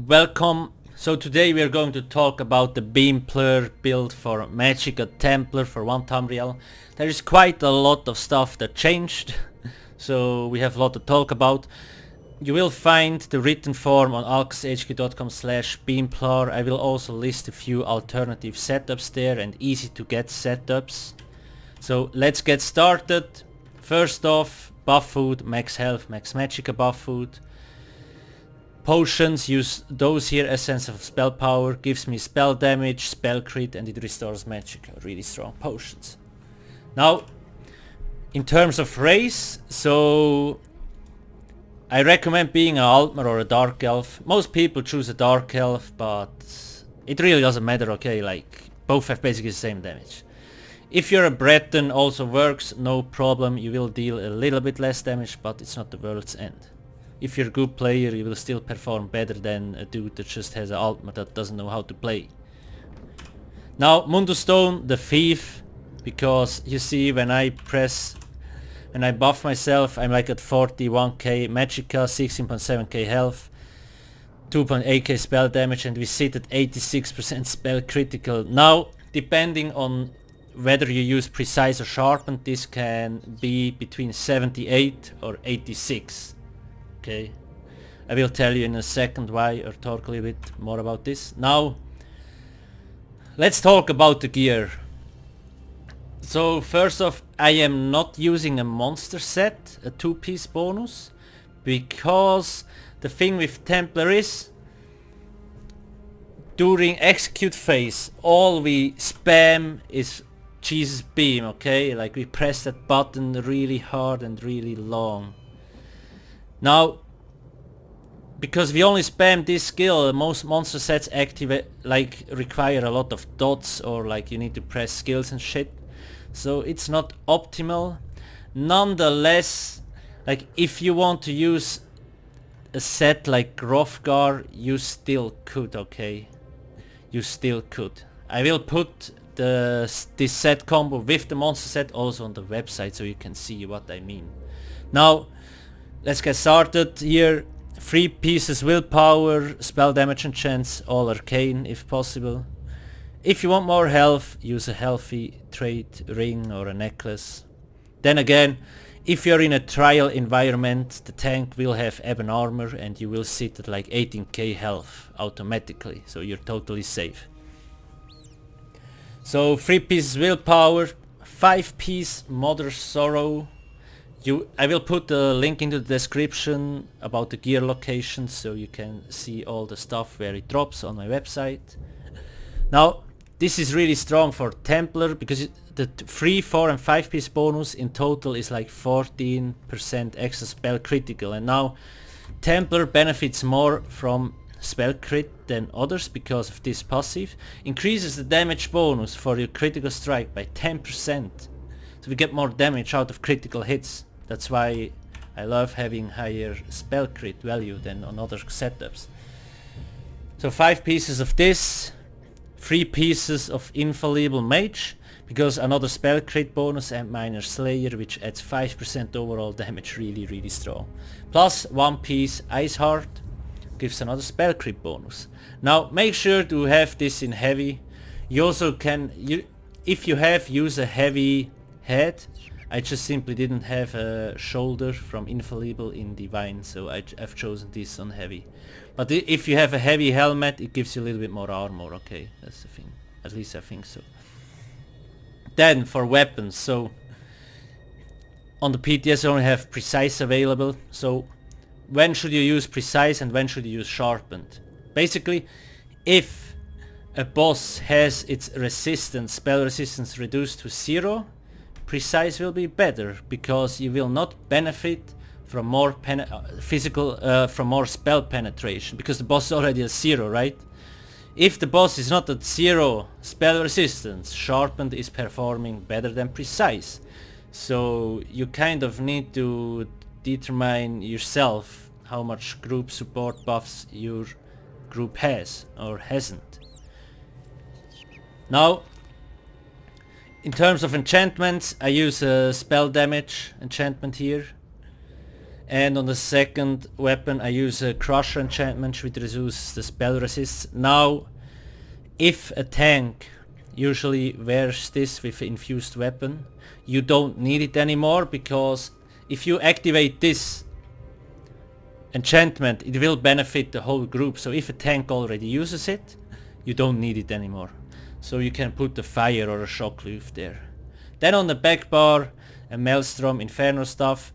Welcome. So today we are going to talk about the Beamplar build for Magicka Templar for 1 Tamriel. There is quite a lot of stuff that changed, so we have a lot to talk about. You will find the written form on alcasthq.com/Beamplar. I will also list a few alternative setups there and easy to get setups. So let's get started. First off, buff food, max health, max Magicka buff food. Potions, use those here. Essence of spell power, gives me spell damage, spell crit, and it restores Magicka. Really strong potions. Now, in terms of race, so I recommend being an Altmer or a Dark Elf. Most people choose a Dark Elf, but it really doesn't matter, okay, like both have basically the same damage. If you're a Breton, also works, no problem. You will deal a little bit less damage, but it's not the world's end. If you're a good player, you will still perform better than a dude that just has an Altmer that doesn't know how to play. Now, Mundus Stone, the Thief, because you see when I buff myself, I'm like at 41k Magicka, 16.7k health, 2.8k spell damage, and we sit at 86% spell critical. Now, depending on whether you use precise or sharpened, this can be between 78 or 86. Okay, I will tell you in a second why, or talk a little bit more about this. Now, let's talk about the gear. So first off, I am not using a monster set, a 2-piece bonus, because the thing with Templar is, during execute phase, all we spam is Jesus Beam, okay? Like we press that button really hard and really long. Now, because we only spam this skill, most monster sets require a lot of dots, or like you need to press skills and shit. So it's not optimal. Nonetheless, like if you want to use a set like Hrothgar, you still could, okay? You still could. I will put this set combo with the monster set also on the website so you can see what I mean. Now, let's get started here. 3 pieces willpower, spell damage and chance, all arcane if possible. If you want more health, use a healthy trait ring or a necklace. Then again, if you're in a trial environment, the tank will have ebon armor and you will sit at like 18k health automatically, so you're totally safe. So 3 pieces willpower, 5-piece Mother's Sorrow. I will put the link into the description about the gear locations so you can see all the stuff where it drops on my website. Now, this is really strong for Templar because the 3, 4 and 5 piece bonus in total is like 14% extra spell critical, and now Templar benefits more from spell crit than others because of this passive. Increases the damage bonus for your critical strike by 10%. So we get more damage out of critical hits. That's why I love having higher spell crit value than on other setups. So 5 pieces of this, 3 pieces of Infallible Mage, because another spell crit bonus, and Minor Slayer, which adds 5% overall damage, really strong. Plus 1 piece Ice Heart, gives another spell crit bonus. Now make sure to have this in heavy. You also can, if you have, use a heavy head. I just simply didn't have a shoulder from Infallible in Divine, so I've chosen this on heavy. But if you have a heavy helmet, it gives you a little bit more armor, okay? That's the thing. At least I think so. Then for weapons, so on the PTS I only have precise available. So when should you use precise and when should you use sharpened? Basically, if a boss has its resistance, spell resistance reduced to 0, precise will be better because you will not benefit from more from more spell penetration because the boss is already at 0, right? If the boss is not at 0 spell resistance, sharpened is performing better than precise. So you kind of need to determine yourself how much group support buffs your group has or hasn't. Now, in terms of enchantments, I use a spell damage enchantment here. And on the second weapon I use a Crusher enchantment which reduces the spell resists. Now if a tank usually wears this with an infused weapon, you don't need it anymore, because if you activate this enchantment it will benefit the whole group. So if a tank already uses it, you don't need it anymore. So you can put a fire or a shock leaf there. Then on the back bar, a Maelstrom Inferno stuff.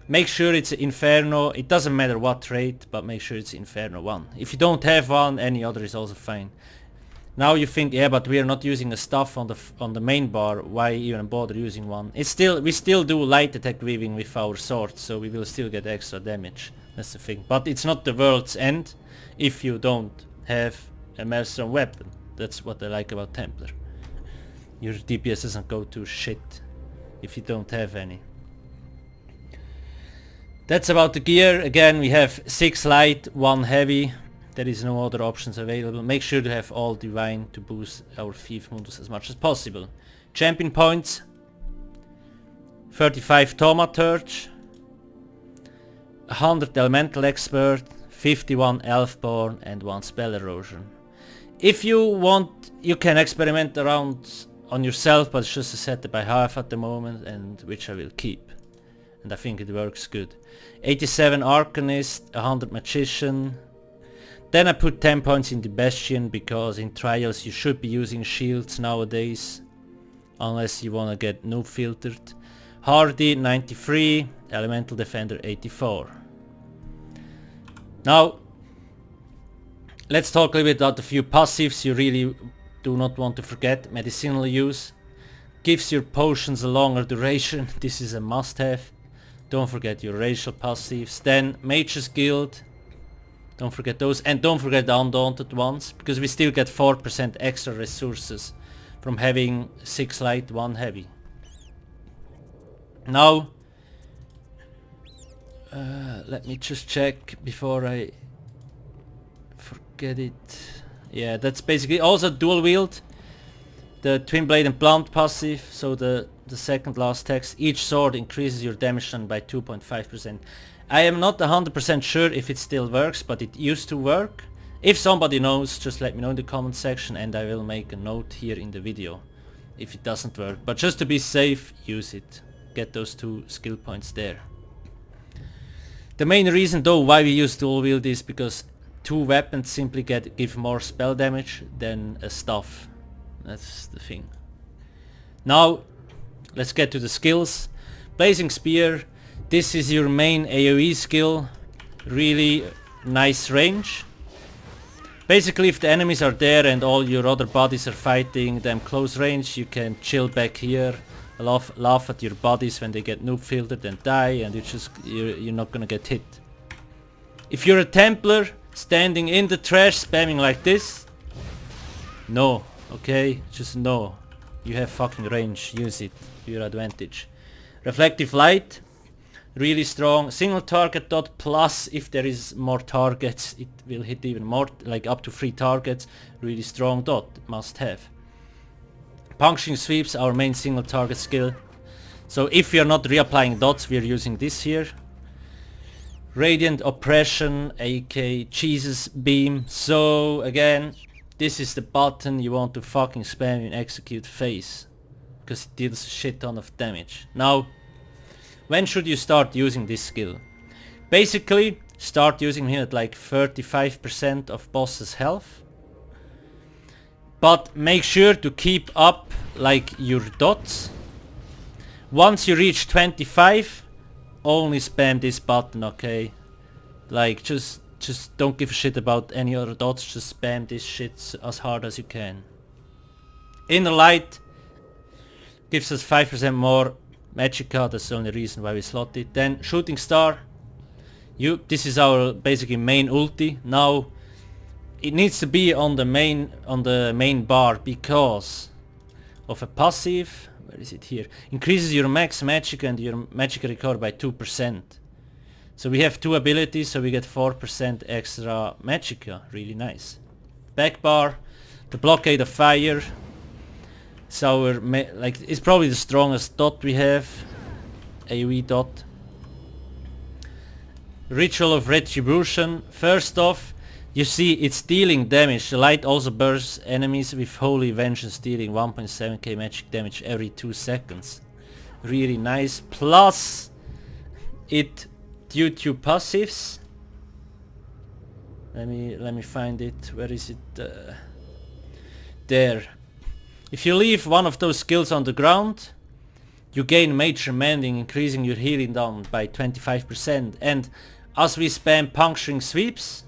Make sure it's Inferno, it doesn't matter what trait, but make sure it's Inferno 1. If you don't have one, any other is also fine. Now you think, yeah, but we are not using a stuff on the main bar, why even bother using one? We still do light attack weaving with our swords, so we will still get extra damage. That's the thing. But it's not the world's end if you don't have a Maelstrom weapon. That's what I like about Templar. Your DPS doesn't go to shit if you don't have any. That's about the gear. Again, we have 6 light, 1 heavy. There is no other options available. Make sure to have all divine to boost our Thief Mundus as much as possible. Champion points. 35 Thaumaturge. 100 Elemental Expert. 51 Elfborn and 1 Spell Erosion. If you want, you can experiment around on yourself, but it's just a setup I have at the moment, and which I will keep. And I think it works good. 87 Arcanist, 100 Magician. Then I put 10 points in the Bastion, because in trials you should be using shields nowadays, unless you wanna get noob filtered. Hardy 93, Elemental Defender 84. Now let's talk a little bit about a few passives you really do not want to forget. Medicinal use gives your potions a longer duration. This is a must-have. Don't forget your racial passives. Then Mage's Guild, don't forget those, and don't forget the Undaunted ones, because we still get 4% extra resources from having 6 light, 1 heavy. Now let me just check before I forget it. Yeah, that's basically also dual wield. The Twin Blade and Blunt passive, so the second last text. Each sword increases your damage done by 2.5%. I am not 100% sure if it still works, but it used to work. If somebody knows, just let me know in the comment section and I will make a note here in the video if it doesn't work. But just to be safe, use it. Get those 2 skill points there. The main reason though why we use dual wield is because 2 weapons simply give more spell damage than a staff. That's the thing. Now let's get to the skills. Blazing Spear. This is your main AoE skill. Really nice range. Basically if the enemies are there and all your other bodies are fighting them close range, you can chill back here, laugh at your bodies when they get noob filtered and die, and you're not gonna get hit. If you're a Templar standing in the trash spamming like this, no, okay, just no. You have fucking range, use it to your advantage. Reflective Light, really strong. Single target dot plus, if there is more targets it will hit even more, like up to 3 targets. Really strong dot, must have. Puncturing Sweeps, our main single target skill. So if we are not reapplying dots, we are using this here. Radiant Oppression, aka Jesus Beam. So again, this is the button you want to fucking spam in execute phase, because it deals a shit ton of damage. Now, when should you start using this skill? Basically, start using him at like 35% of boss's health. But make sure to keep up like your dots. Once you reach 25, only spam this button, okay? Like just don't give a shit about any other dots, just spam this shit as hard as you can. Inner Light gives us 5% more Magicka, that's the only reason why we slot it. Then Shooting Star, this is our basically main ulti. Now it needs to be on the main bar because of a passive. Where is it here? Increases your max Magicka and your Magicka recover by 2%. So we have 2 abilities, so we get 4% extra Magicka. Really nice. Back bar, the Blockade of Fire. So it's probably the strongest dot we have, AoE dot. Ritual of Retribution. First off, you see it's dealing damage. The light also bursts enemies with Holy Vengeance, dealing 1.7k magic damage every 2 seconds. Really nice. Plus, it due to passives. Let me find it. Where is it? There. If you leave one of those skills on the ground, you gain Major Mending, increasing your healing down by 25%. And as we spam Puncturing Sweeps,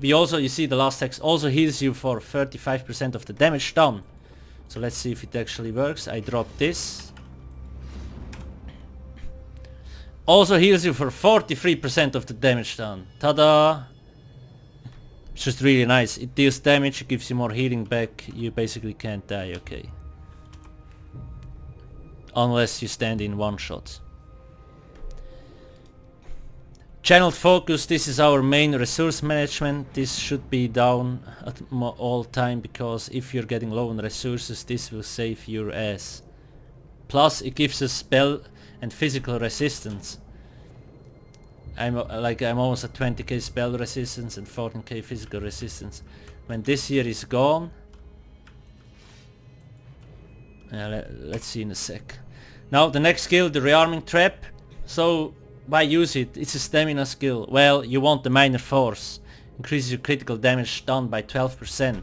we also, you see the last text, also heals you for 35% of the damage down. So let's see if it actually works. I drop this. Also heals you for 43% of the damage down. Ta-da! It's just really nice. It deals damage, it gives you more healing back. You basically can't die, okay. Unless you stand in one shot. Channeled Focus, this is our main resource management. This should be down at all time, because if you're getting low on resources, this will save your ass. Plus it gives us spell and physical resistance. I'm almost at 20k spell resistance and 14k physical resistance. When this here is gone, let's see in a sec. Now the next skill, the Rearming Trap. So why use it? It's a stamina skill. Well, you want the Minor Force. Increases your critical damage down by 12%.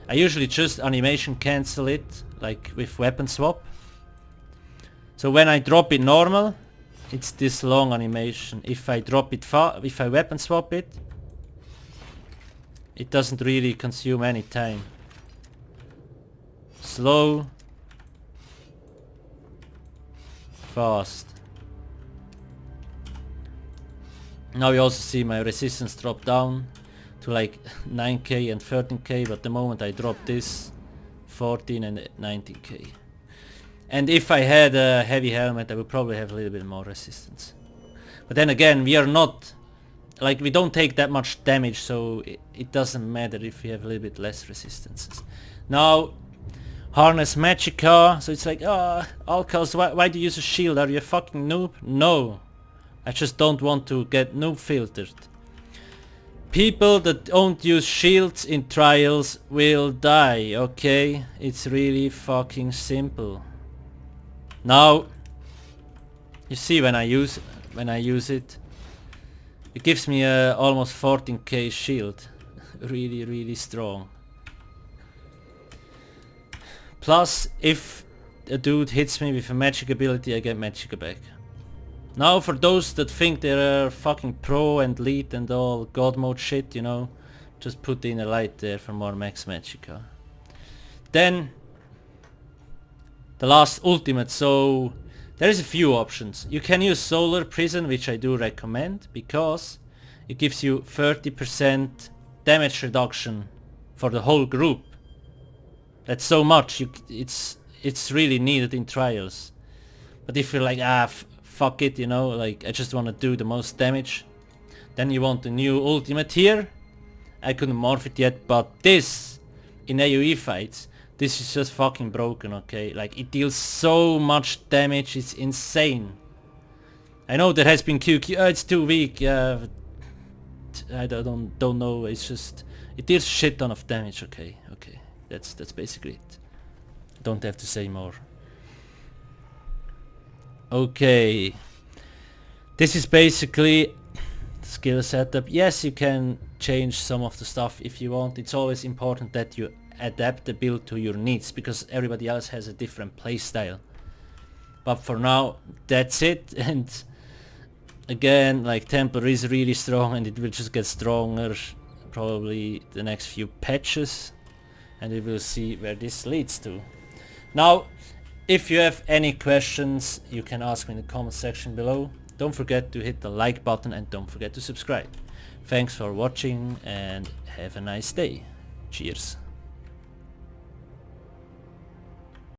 I usually just animation cancel it, like with weapon swap. So when I drop it normal, it's this long animation. If I drop it if I weapon swap it, it doesn't really consume any time. Slow. Fast. Now you also see my resistance drop down to like 9k and 13k, but the moment I drop this, 14 and 19k. And if I had a heavy helmet, I would probably have a little bit more resistance. But then again, we are not, like, we don't take that much damage, so it doesn't matter if we have a little bit less resistances. Now, Harness Magicka, so it's like, Alcast, why do you use a shield? Are you a fucking noob? No, I just don't want to get noob filtered. People that don't use shields in trials will die, okay? It's really fucking simple. Now, you see when I use it, it gives me a almost 14k shield. Really strong. Plus, if a dude hits me with a magic ability, I get Magicka back. Now for those that think they're fucking pro and elite and all god mode shit, you know, just put in a light there for more max Magicka. Then the last ultimate, so there is a few options. You can use Solar Prison, which I do recommend, because it gives you 30% damage reduction for the whole group. That's so much, it's really needed in trials. But if you're like, fuck it, you know, like I just want to do the most damage, then you want the new ultimate here. I couldn't morph it yet, but this, in AoE fights, this is just fucking broken, okay? Like it deals so much damage, it's insane. I know there has been QQ, it's too weak, I don't know, it's just, it deals shit ton of damage, okay, that's basically it. Don't have to say more. Okay, this is basically skill setup. Yes, you can change some of the stuff if you want. It's always important that you adapt the build to your needs, because everybody else has a different playstyle. But for now, that's it. And again, like Templar is really strong, and it will just get stronger probably the next few patches, and we will see where this leads to. Now, if you have any questions, you can ask me in the comment section below. Don't forget to hit the like button and don't forget to subscribe. Thanks for watching and have a nice day. Cheers.